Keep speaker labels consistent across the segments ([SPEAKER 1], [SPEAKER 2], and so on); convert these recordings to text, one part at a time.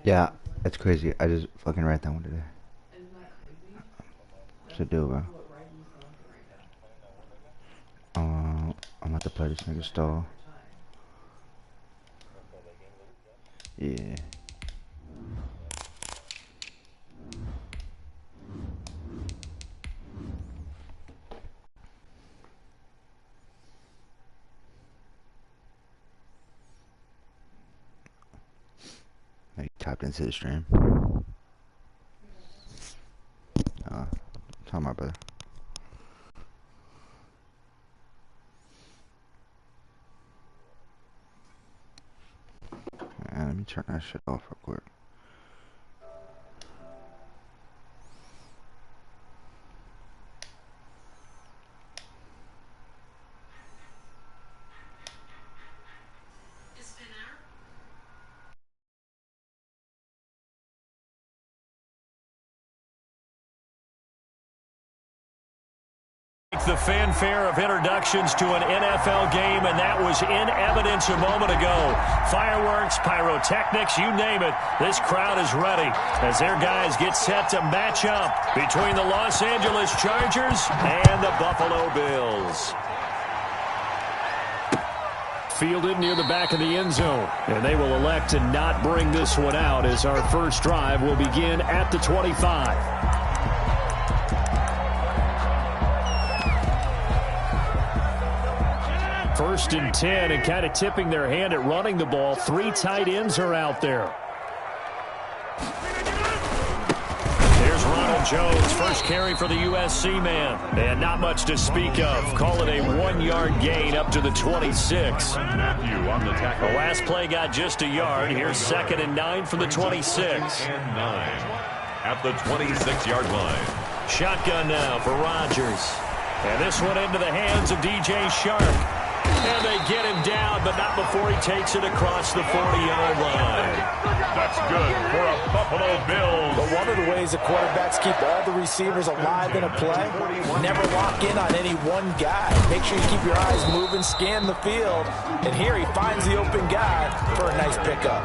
[SPEAKER 1] Yeah, that's crazy. I just fucking read that one today. Should do, bro. I'm about to play this nigga stall. Yeah. He tapped into the stream. Tell my brother. Man, let me turn that shit off real quick.
[SPEAKER 2] The fanfare of introductions to an NFL game, and that was in evidence a moment ago. Fireworks, pyrotechnics, you name it. This crowd is ready as their guys get set to match up between the Los Angeles Chargers and the Buffalo Bills. Fielded near the back of the end zone, and they will elect to not bring this one out as our first drive will begin at the 25. First and 10, and kind of tipping their hand at running the ball. 3 tight ends are out there. There's Ronald Jones, first carry for the USC man. And not much to speak of. Call it a 1-yard gain up to the 26. The last play got just a yard. Here's 2nd and 9 from the 26.
[SPEAKER 3] At the 26-yard line.
[SPEAKER 2] Shotgun now for Rodgers. And this one into the hands of DJ Shark. And they get him down, but not before he takes it across the 40-yard line.
[SPEAKER 3] That's good for a Buffalo Bills.
[SPEAKER 4] But one of the ways the quarterbacks keep all the receivers alive in a play, never lock in on any one guy. Make sure you keep your eyes moving, scan the field. And here he finds the open guy for a nice pickup.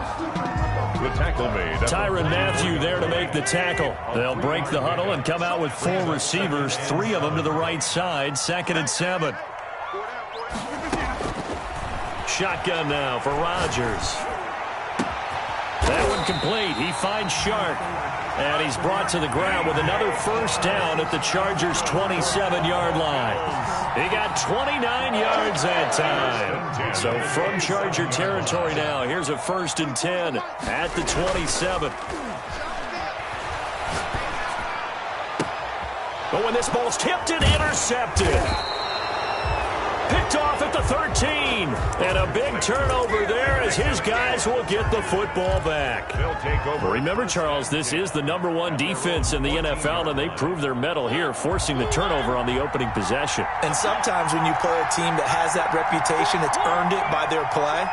[SPEAKER 3] The tackle made.
[SPEAKER 2] Tyrann Mathieu there to make the tackle. They'll break the huddle and come out with 4 receivers, 3 of them to the right side, 2nd and 7. Shotgun now for Rodgers. That one complete. He finds Shark. And he's brought to the ground with another first down at the Chargers' 27-yard line. He got 29 yards that time. So from Charger territory now, here's a 1st and 10 at the 27. But when this ball's tipped and intercepted. Picked off at the 13. And a big turnover there as his guys will get the football back. Remember, Charles, this is the #1 defense in the NFL, and they prove their mettle here, forcing the turnover on the opening possession.
[SPEAKER 4] And sometimes when you play a team that has that reputation, it's earned it by their play.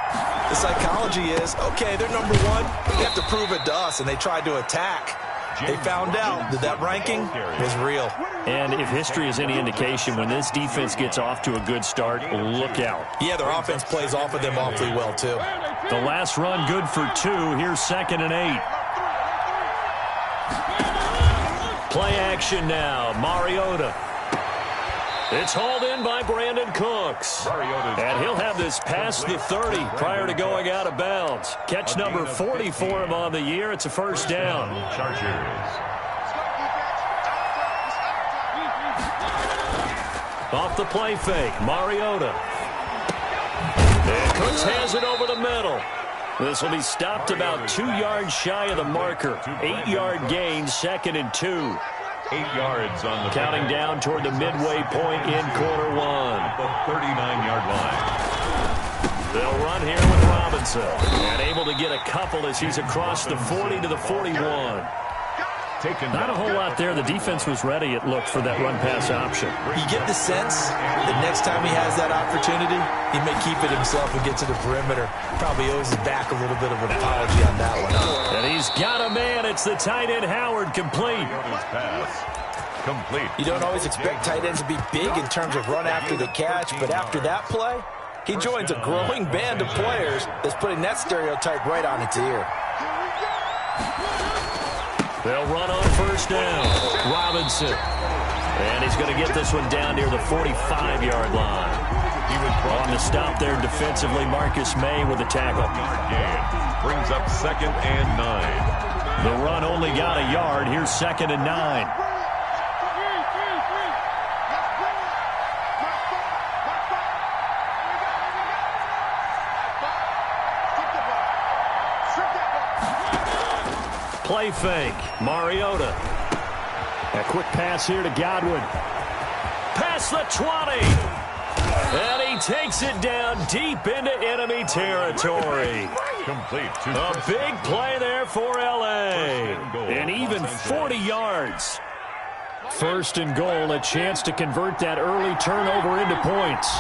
[SPEAKER 4] The psychology is, okay, they're #1. They have to prove it to us, and they tried to attack. They found out that that ranking was real.
[SPEAKER 2] And if history is any indication, when this defense gets off to a good start, look out.
[SPEAKER 4] Yeah, their offense plays off of them awfully well, too.
[SPEAKER 2] The last run good for 2. Here's 2nd and 8. Play action now. Mariota. It's hauled in by Brandon Cooks. And he'll have this past the 30 prior to going out of bounds. Catch number 40 for him on the year. It's a first down. Off the play fake, Mariota. And Cooks has it over the middle. This will be stopped about 2 yards shy of the marker. 8-yard gain, 2nd and 2.
[SPEAKER 3] 8 yards on the
[SPEAKER 2] counting down toward the midway point in quarter 1.
[SPEAKER 3] The 39-yard line.
[SPEAKER 2] They'll run here with Robinson. And able to get a couple as he's across the 40 to the 41. Not a whole lot there. The defense was ready, it looked, for that run-pass option.
[SPEAKER 4] You get the sense that next time he has that opportunity, he may keep it himself and get to the perimeter. Probably owes his back a little bit of an apology on that one.
[SPEAKER 2] And he's got a man. It's the tight end, Howard, complete.
[SPEAKER 4] You don't always expect tight ends to be big in terms of run after the catch, but after that play, He joins a growing band of players that's putting that stereotype right on its ear.
[SPEAKER 2] They'll run on first down. Robinson. And he's going to get this one down near the 45-yard line. He was on the stop there defensively. Marcus May with the tackle.
[SPEAKER 3] Brings up 2nd and 9.
[SPEAKER 2] The run only got a yard. Here's 2nd and 9. Play fake. Mariota. A quick pass here to Godwin. Past the 20. And he takes it down deep into enemy territory.
[SPEAKER 3] Complete.
[SPEAKER 2] A big play there for L.A. And even 40 yards. 1st and goal, a chance to convert that early turnover into points.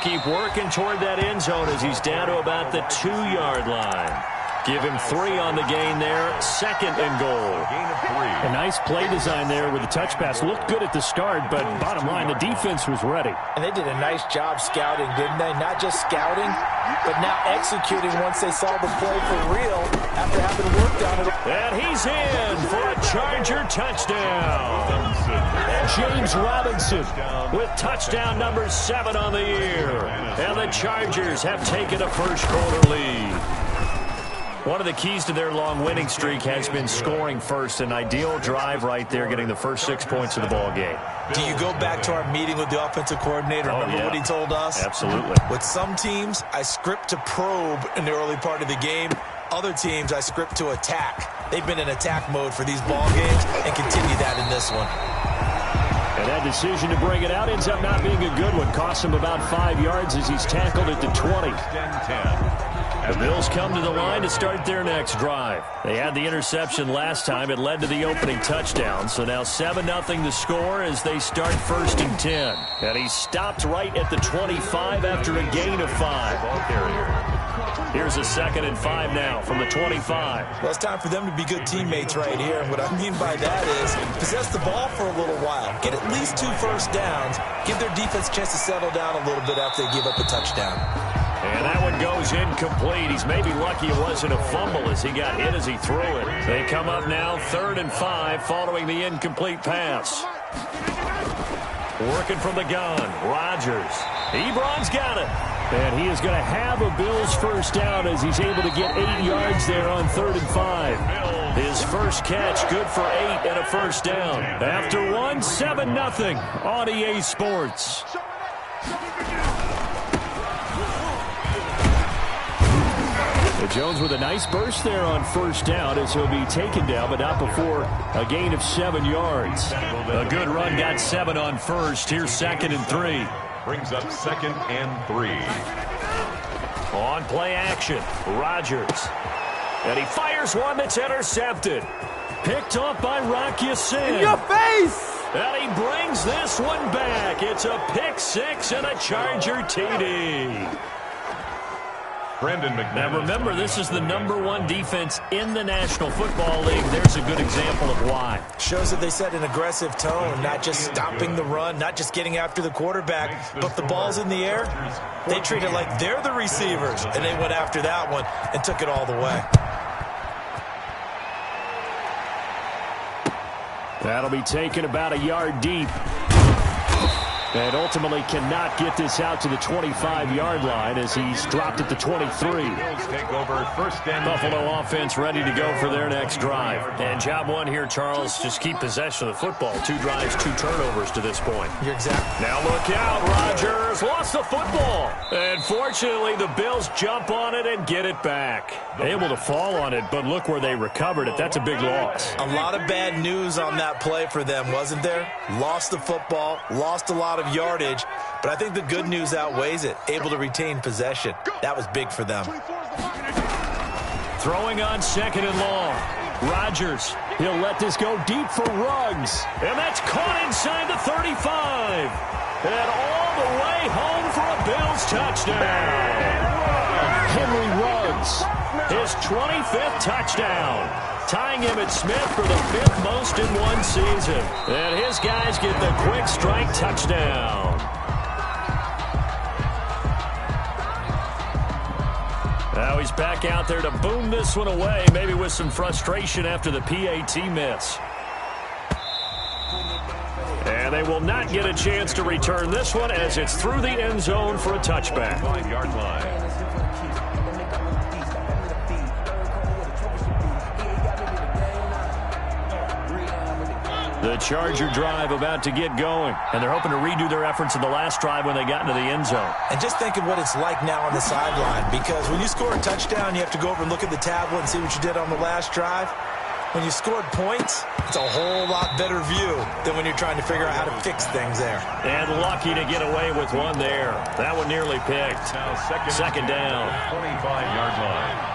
[SPEAKER 2] Keep working toward that end zone as he's down to about the 2-yard line. Give him 3 on the gain there. 2nd and goal.
[SPEAKER 3] Gain of 3.
[SPEAKER 2] A nice play design there with the touch pass. Looked good at the start, but bottom line, the defense was ready.
[SPEAKER 4] And they did a nice job scouting, didn't they? Not just scouting, but now executing once they saw the play for real after having worked on it.
[SPEAKER 2] And he's in for a Charger touchdown. James Robinson with touchdown number 7 on the year. And the Chargers have taken a first-quarter lead. One of the keys to their long winning streak has been scoring first. An ideal drive right there, getting the first 6 points of the ball game.
[SPEAKER 4] Do you go back to our meeting with the offensive coordinator? Remember what he told us?
[SPEAKER 2] Absolutely.
[SPEAKER 4] With some teams, I script to probe in the early part of the game. Other teams, I script to attack. They've been in attack mode for these ball games and continue that in this one.
[SPEAKER 2] And that decision to bring it out ends up not being a good one. Costs him about 5 yards as he's tackled at the 20. The Bills come to the line to start their next drive. They had the interception last time. It led to the opening touchdown. So now 7-0 the score as they start 1st and 10. And he stopped right at the 25 after a gain of 5. Here's a 2nd and 5 now from the 25.
[SPEAKER 4] Well, it's time for them to be good teammates right here. And what I mean by that is possess the ball for a little while. Get at least 2 first downs. Give their defense a chance to settle down a little bit after they give up a touchdown.
[SPEAKER 2] And that one goes incomplete. He's maybe lucky it wasn't a fumble as he got hit as he threw it. They come up now 3rd and 5 following the incomplete pass. Working from the gun, Rodgers. Ebron's got it. And he is going to have a Bills first down as he's able to get 8 yards there on 3rd and 5. His first catch, good for 8 and a first down. After one, 7-0 on EA Sports. Jones with a nice burst there on first down as he'll be taken down, but not before a gain of 7 yards. A good run, got 7 on first. Here's 2nd and 3.
[SPEAKER 3] Brings up 2nd and 3.
[SPEAKER 2] On play action, Rodgers. And he fires one that's intercepted. Picked off by Rocky Sin.
[SPEAKER 1] In your face!
[SPEAKER 2] And he brings this one back. It's a pick 6 and a Charger TD. Now remember, this is the #1 defense in the National Football League. There's a good example of why.
[SPEAKER 4] Shows that they set an aggressive tone, not just stopping the run, not just getting after the quarterback, but the ball's in the air. They treat it like they're the receivers, and they went after that one and took it all the way.
[SPEAKER 2] That'll be taken about a yard deep. And ultimately cannot get this out to the 25-yard line as he's dropped at the 23.
[SPEAKER 3] Take over 1st and
[SPEAKER 2] Buffalo offense ready to go for their next drive. And job one here, Charles, just keep possession of the football. 2 drives, 2 turnovers to this point.
[SPEAKER 4] You're exactly.
[SPEAKER 2] Now look out, Rodgers lost the football. And fortunately, the Bills jump on it and get it back. Able to fall on it, but look where they recovered it. That's a big loss.
[SPEAKER 4] A lot of bad news on that play for them, wasn't there? Lost the football, lost a lot of yardage, but I think the good news outweighs it. Able to retain possession. That was big for them.
[SPEAKER 2] Throwing on 2nd and long. Rodgers, he'll let this go deep for Ruggs. And that's caught inside the 35. And all the way home for a Bills touchdown. Henry Ruggs, his 25th touchdown, tying him at Smith for the 5th most in one season. And his guys get the quick strike touchdown. Now he's back out there to boom this one away, maybe with some frustration after the PAT miss. And they will not get a chance to return this one as it's through the end zone for a touchback.
[SPEAKER 3] 5-yard line.
[SPEAKER 2] The Charger drive about to get going, and they're hoping to redo their efforts in the last drive when they got into the end zone.
[SPEAKER 4] And just think of what it's like now on the sideline, because when you score a touchdown, you have to go over and look at the tablet and see what you did on the last drive. When you scored points, it's a whole lot better view than when you're trying to figure out how to fix things there.
[SPEAKER 2] And lucky to get away with one there. That one nearly picked.
[SPEAKER 3] Now
[SPEAKER 2] Second down.
[SPEAKER 3] 25-yard line.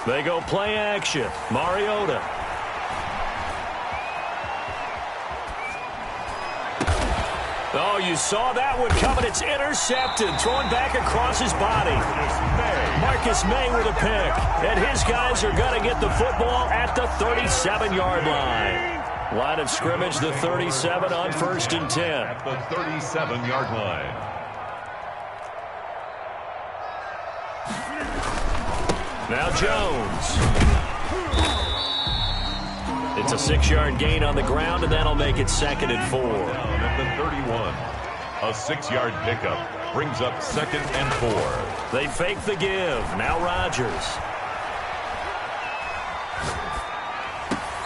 [SPEAKER 2] They go play action. Mariota. Oh, you saw that one coming. It's intercepted. Thrown back across his body. Marcus May with a pick. And his guys are going to get the football at the 37-yard line. Line of scrimmage, the 37 on 1st and 10.
[SPEAKER 3] At the 37-yard line.
[SPEAKER 2] Now Jones. It's a 6-yard gain on the ground, and that'll make it 2nd and 4.
[SPEAKER 3] Down at the 31. A 6-yard pickup brings up 2nd and 4.
[SPEAKER 2] They fake the give. Now Rodgers.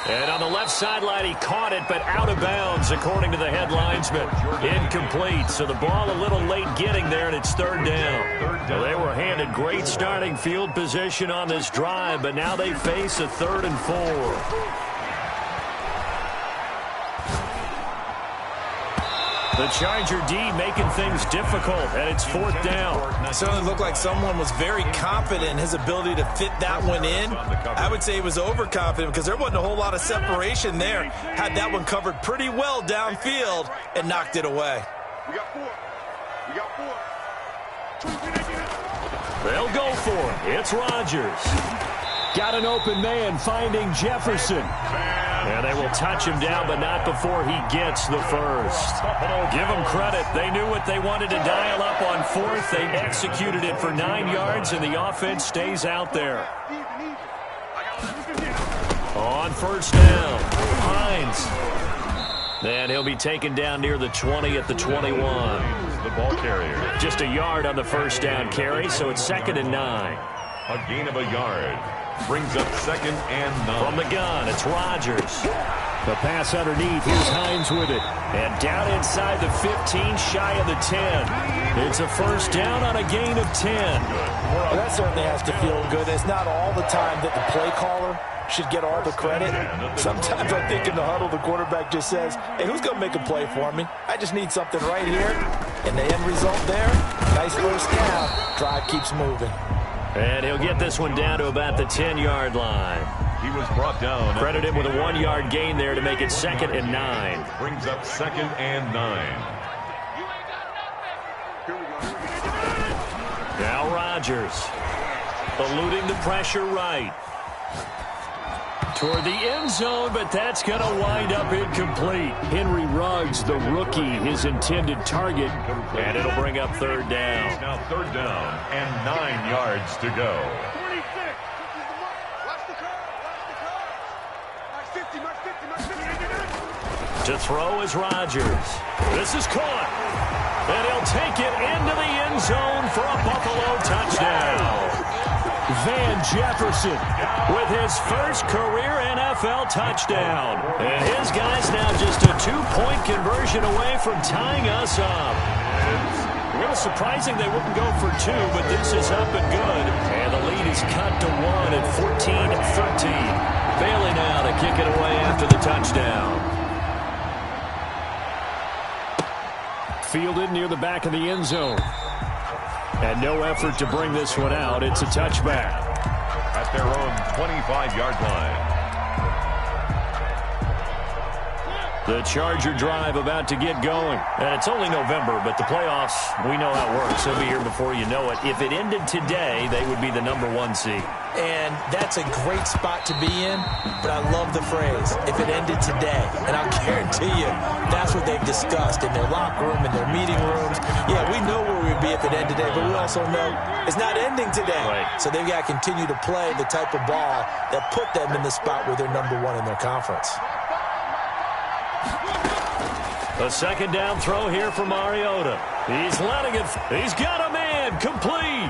[SPEAKER 2] And on the left sideline, he caught it, but out of bounds, according to the head linesman. Incomplete, so the ball a little late getting there, and it's 3rd down. Well, they were handed great starting field position on this drive, but now they face a 3rd and 4. The Charger D making things difficult, and it's 4th down.
[SPEAKER 4] It certainly looked like someone was very confident in his ability to fit that one in. I would say he was overconfident because there wasn't a whole lot of separation there. Had that one covered pretty well downfield and knocked it away.
[SPEAKER 5] We got 4. We got 4.
[SPEAKER 2] They'll go for it. It's Rodgers. Got an open man finding Jefferson. And they will touch him down, but not before he gets the first. Give them credit. They knew what they wanted to dial up on 4th. They executed it for 9 yards, and the offense stays out there. On 1st down, Hines. And he'll be taken down near the 20 at the 21.
[SPEAKER 3] The ball carrier.
[SPEAKER 2] Just a yard on the 1st down carry, so it's 2nd and 9.
[SPEAKER 3] A gain of a yard. Brings up 2nd and 9.
[SPEAKER 2] From the gun, it's Rodgers. The pass underneath. Here's Hines with it. And down inside the 15, shy of the 10. It's a 1st down on a gain of 10.
[SPEAKER 4] Well, that certainly has to feel good. It's not all the time that the play caller should get all the credit. Sometimes I think in the huddle, the quarterback just says, hey, who's going to make a play for me? I just need something right here. And the end result there, nice 1st down. Drive keeps moving.
[SPEAKER 2] And he'll get this one down to about the 10-yard line.
[SPEAKER 3] He was brought down.
[SPEAKER 2] Credit him with a 1-yard gain there to make it 2nd and 9.
[SPEAKER 3] Brings up 2nd and 9.
[SPEAKER 2] Now Rodgers. Eluding the pressure right. Toward the end zone, but that's going to wind up incomplete. Henry Ruggs, the rookie, his intended target, and it'll bring up 3rd down.
[SPEAKER 3] Now 3rd down and 9 yards to go.
[SPEAKER 5] 26. Watch the curve. Watch the curve. Max 50.
[SPEAKER 2] To throw is Rodgers. This is caught. And he'll take it into the end zone for a Buffalo touchdown. Van Jefferson with his first career NFL touchdown. And his guys now just a 2-point conversion away from tying us up. A little surprising they wouldn't go for 2, but this is up and good. And the lead is cut to 1 at 14-13. Bailey now to kick it away after the touchdown. Fielded near the back of the end zone. And no effort to bring this one out. It's a touchback.
[SPEAKER 3] At their own 25-yard line.
[SPEAKER 2] The Charger drive about to get going. And it's only November, but the playoffs, we know how it works. They'll be here before you know it. If it ended today, they would be the #1 seed.
[SPEAKER 4] And that's a great spot to be in, but I love the phrase, if it ended today. And I'll guarantee you, that's what they've discussed in their locker room, in their meeting rooms. Yeah, we know where we'd be if it ended today, but we also know it's not ending today.
[SPEAKER 2] Right.
[SPEAKER 4] So they've got to continue to play the type of ball that put them in the spot where they're #1 in their conference.
[SPEAKER 2] A second down throw here for Mariota. He's letting it. He's got a man. Complete.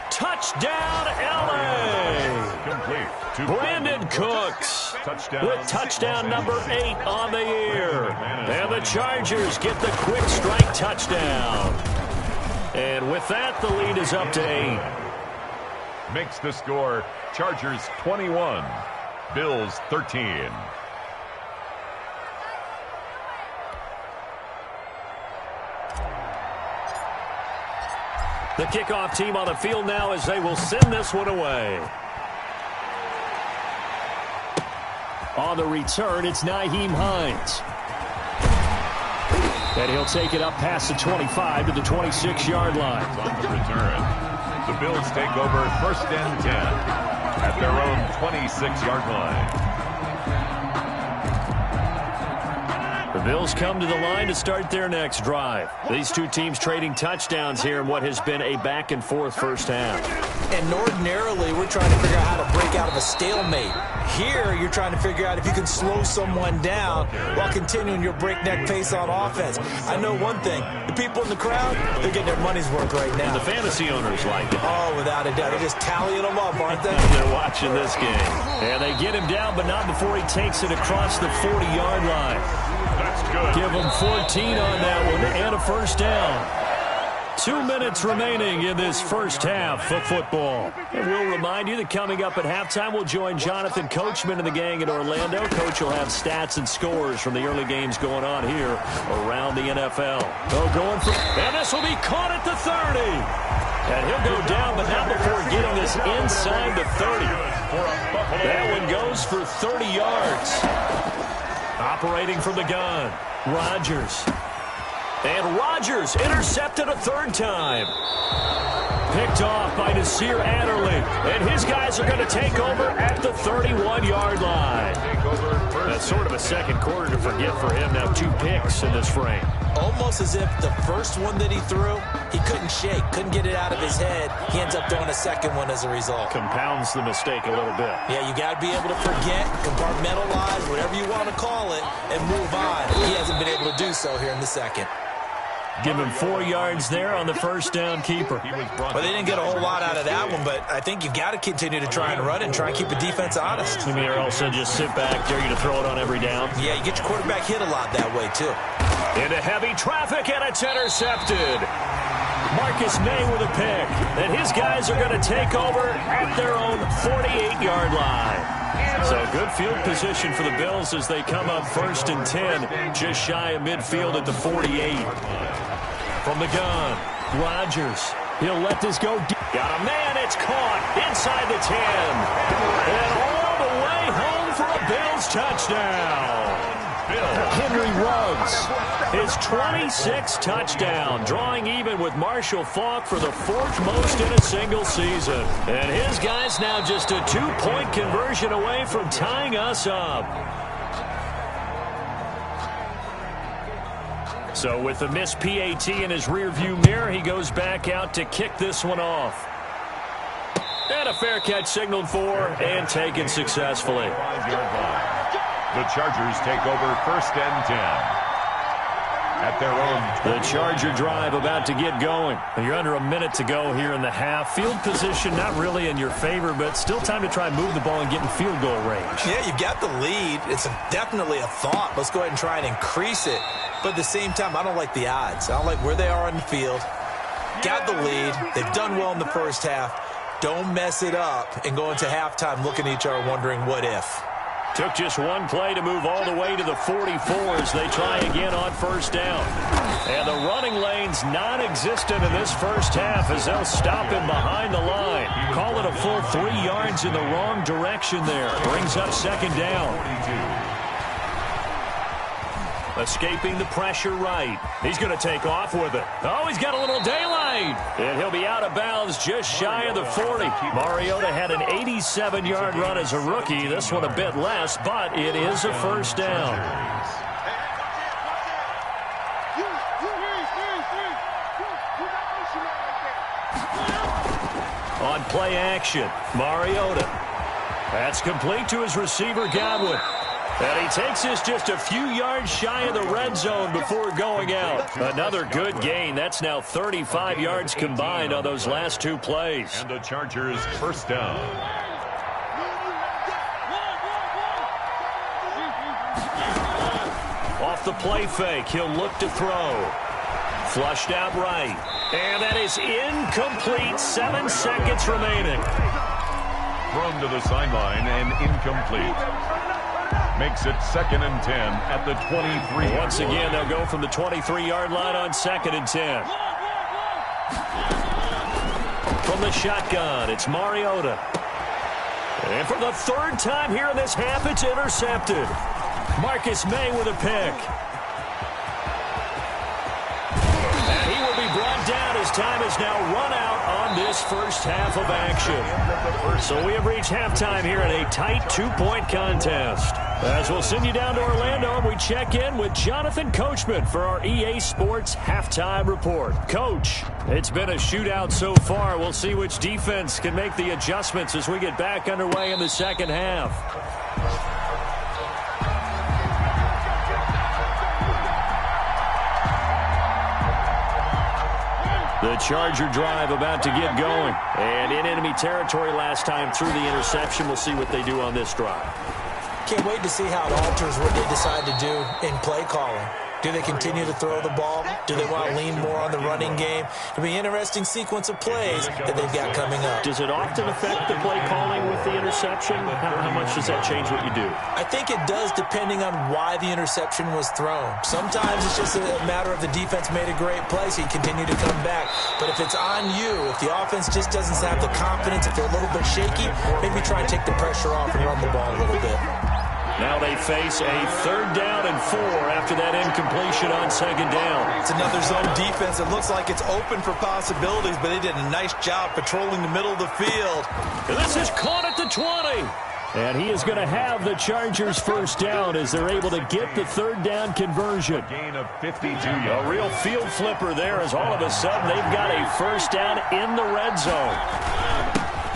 [SPEAKER 2] Touchdown, L.A.
[SPEAKER 3] Complete.
[SPEAKER 2] Brandon Cooks with touchdown number 8 on the year. And the Chargers get the quick strike touchdown. And with that, the lead is up to 8.
[SPEAKER 3] Makes the score Chargers 21, Bills 13.
[SPEAKER 2] The kickoff team on the field now as they will send this one away. On the return, it's Nyheim Hines. And he'll take it up past the 25 to the 26-yard line.
[SPEAKER 3] On the return, the Bills take over 1st and 10 at their own 26-yard line.
[SPEAKER 2] The Bills come to the line to start their next drive. These two teams trading touchdowns here in what has been a back-and-forth first half.
[SPEAKER 4] And ordinarily, we're trying to figure out how to break out of a stalemate. Here, you're trying to figure out if you can slow someone down while continuing your breakneck pace on offense. I know one thing. The people in the crowd, they're getting their money's worth right now.
[SPEAKER 2] And the fantasy owners like it.
[SPEAKER 4] Oh, without a doubt. They're just tallying them up, aren't they?
[SPEAKER 2] They're watching this game. And they get him down, but not before he takes it across the 40-yard line.
[SPEAKER 3] That's good.
[SPEAKER 2] Give him 14 on that one and a first down. 2 minutes remaining in this first half of football. And we'll remind you that coming up at halftime, we'll join Jonathan Coachman and the gang in Orlando. Coach will have stats and scores from the early games going on here around the NFL. Oh, going for, and this will be caught at the 30. And he'll go down, but not before getting this inside the 30. That one goes for 30 yards. Operating from the gun, Rodgers. And Rodgers intercepted a 3rd time. Picked off by Nasir Adderley. And his guys are going to take over at the 31-yard line. That's sort of a second quarter to forget for him. Now 2 picks in this frame.
[SPEAKER 4] Almost as if the first one that he threw, he couldn't shake, couldn't get it out of his head. He ends up throwing a second one as a result.
[SPEAKER 2] Compounds the mistake a little bit.
[SPEAKER 4] Yeah, you got to be able to forget, compartmentalize, whatever you want to call it, and move on. He hasn't been able to do so here in the second.
[SPEAKER 2] Give him 4 yards there on the first down keeper.
[SPEAKER 4] Well, they didn't get a whole lot out of that one, but I think you've got to continue to try and run and try and keep the defense honest.
[SPEAKER 2] I mean, or else they'll just sit back, dare you to throw it on every down.
[SPEAKER 4] Yeah, you get your quarterback hit a lot that way, too.
[SPEAKER 2] Into heavy traffic, and it's intercepted. Marcus May with a pick. And his guys are going to take over at their own 48-yard line. So good field position for the Bills as they come up 1st and 10, just shy of midfield at the 48. From the gun, Rodgers. He'll let this go deep. Got a man, it's caught inside the 10. And all the way home for a Bills touchdown. Henry Ruggs, his 26th touchdown, drawing even with Marshall Faulk for the 4th most in a single season. And his guys now just a 2-point conversion away from tying us up. So with the missed PAT in his rearview mirror, he goes back out to kick this one off. And a fair catch signaled for and taken successfully.
[SPEAKER 3] The Chargers take over 1st and 10 at their own.
[SPEAKER 2] The Charger drive about to get going. You're under a minute to go here in the half. Field position not really in your favor, but still time to try and move the ball and get in field goal range.
[SPEAKER 4] Yeah, you've got the lead. It's definitely a thought. Let's go ahead and try and increase it. But at the same time, I don't like the odds. I don't like where they are on the field. Got the lead. They've done well in the first half. Don't mess it up and go into halftime looking at each other wondering what if.
[SPEAKER 2] Took just one play to move all the way to the 44 as they try again on 1st down. And the running lane's non-existent in this first half as they'll stop him behind the line. Call it a full 3 yards in the wrong direction there. Brings up 2nd down. Escaping the pressure right. He's going to take off with it. Oh, he's got a little daylight. And he'll be out of bounds just shy of the 40. Mariota had an 87-yard run as a rookie. This one a bit less, but it is a first down. On play action, Mariota. That's complete to his receiver, Godwin. And he takes this just a few yards shy of the red zone before going out. Another good gain. That's now 35 yards combined on those last two plays.
[SPEAKER 3] And the Chargers first down.
[SPEAKER 2] Off the play fake, he'll look to throw. Flushed out right. And that is incomplete. 7 seconds remaining.
[SPEAKER 3] Thrown to the sideline and incomplete. Makes it 2nd and 10 at the 23.
[SPEAKER 2] Once again, they'll go from the 23-yard line on 2nd and 10. From the shotgun, it's Mariota. And for the 3rd time here in this half, it's intercepted. Marcus May with a pick. And he will be brought down as time is now run out on this first half of action. So we have reached halftime here in a tight 2-point contest. As we'll send you down to Orlando, and we check in with Jonathan Coachman for our EA Sports Halftime Report. Coach, it's been a shootout so far. We'll see which defense can make the adjustments as we get back underway in the second half. The Charger drive about to get going. And in enemy territory last time through the interception. We'll see what they do on this drive.
[SPEAKER 4] Can't wait to see how it alters what they decide to do in play calling. Do they continue to throw the ball? Do they want to lean more on the running game? It'll be an interesting sequence of plays that they've got coming up.
[SPEAKER 2] Does it often affect the play calling with the interception? How much does that change what you do?
[SPEAKER 4] I think it does depending on why the interception was thrown. Sometimes it's just a matter of the defense made a great play, so you continue to come back. But if it's on you, if the offense just doesn't have the confidence, if they're a little bit shaky, maybe try and take the pressure off and run the ball a little bit.
[SPEAKER 2] Now they face a 3rd down and 4 after that incompletion on 2nd down.
[SPEAKER 4] It's another zone defense. It looks like it's open for possibilities, but they did a nice job patrolling the middle of the field.
[SPEAKER 2] And this is caught at the 20. And he is going to have the Chargers first down as they're able to get the 3rd down conversion.
[SPEAKER 3] Gain of 52 yards.
[SPEAKER 2] A real field flipper there as all of a sudden they've got a first down in the red zone.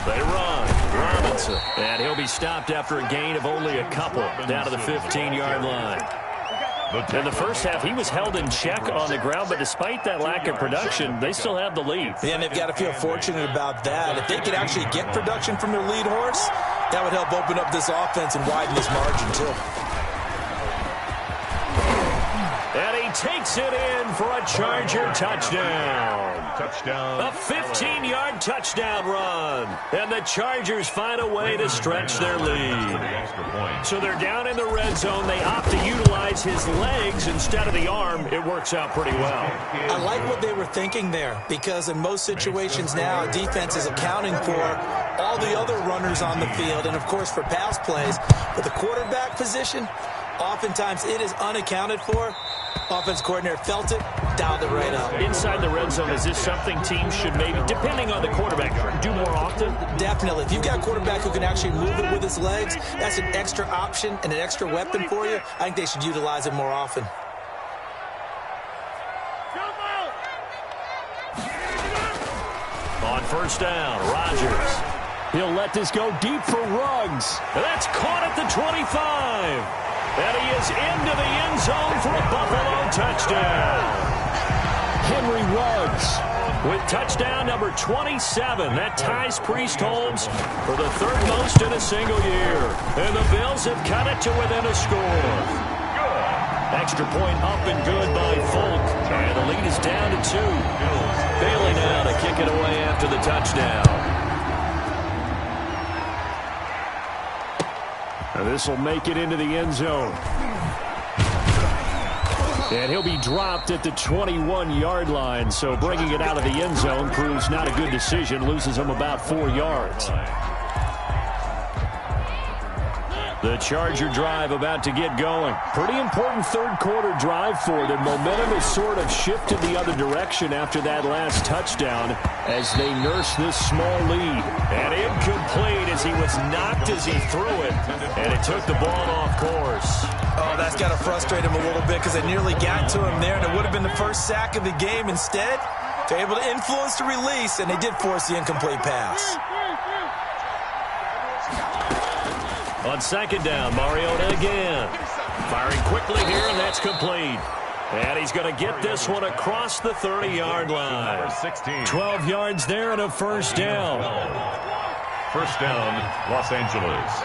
[SPEAKER 2] They run. Robinson. And he'll be stopped after a gain of only a couple down to the 15-yard line. In the first half, he was held in check on the ground, but despite that lack of production, they still have the lead.
[SPEAKER 4] Yeah, and they've got to feel fortunate about that. If they could actually get production from their lead horse, that would help open up this offense and widen this margin, too.
[SPEAKER 2] And he takes it in for a Charger touchdown.
[SPEAKER 3] Touchdown.
[SPEAKER 2] A 15-yard touchdown run. And the Chargers find a way to stretch their lead. So they're down in the red zone. They opt to utilize his legs instead of the arm. It works out pretty well.
[SPEAKER 4] I like what they were thinking there, because in most situations now, defense is accounting for all the other runners on the field and, of course, for pass plays. But the quarterback position, oftentimes it is unaccounted for. Offense coordinator felt it, dialed it right up.
[SPEAKER 2] Inside the red zone, is this something teams should maybe, depending on the quarterback, do more often?
[SPEAKER 4] Definitely. If you've got a quarterback who can actually move it with his legs, that's an extra option and an extra weapon for you. I think they should utilize it more often.
[SPEAKER 2] On first down, Rodgers. He'll let this go deep for Ruggs. That's caught at the 25. And he is into the end zone for a Buffalo touchdown. Henry Ruggs with touchdown number 27. That ties Priest Holmes for the 3rd most in a single year. And the Bills have cut it to within a score. Extra point up and good by Folk. And the lead is down to 2. Bailey now to kick it away after the touchdown. And this will make it into the end zone. And he'll be dropped at the 21-yard line. So bringing it out of the end zone proves not a good decision. Loses him about 4 yards. The Charger drive about to get going. Pretty important third-quarter drive for them. Momentum has sort of shifted the other direction after that last touchdown as they nurse this small lead. And incomplete as he was knocked as he threw it, and it took the ball off course.
[SPEAKER 4] Oh, that's got to frustrate him a little bit because they nearly got to him there, and it would have been the first sack of the game. Instead, they're able to influence the release, and they did force the incomplete pass.
[SPEAKER 2] On second down, Mariota again. Firing quickly here, and that's complete. And he's going to get this one across the 30-yard line. 12 yards there and a first down.
[SPEAKER 3] First down, Los Angeles.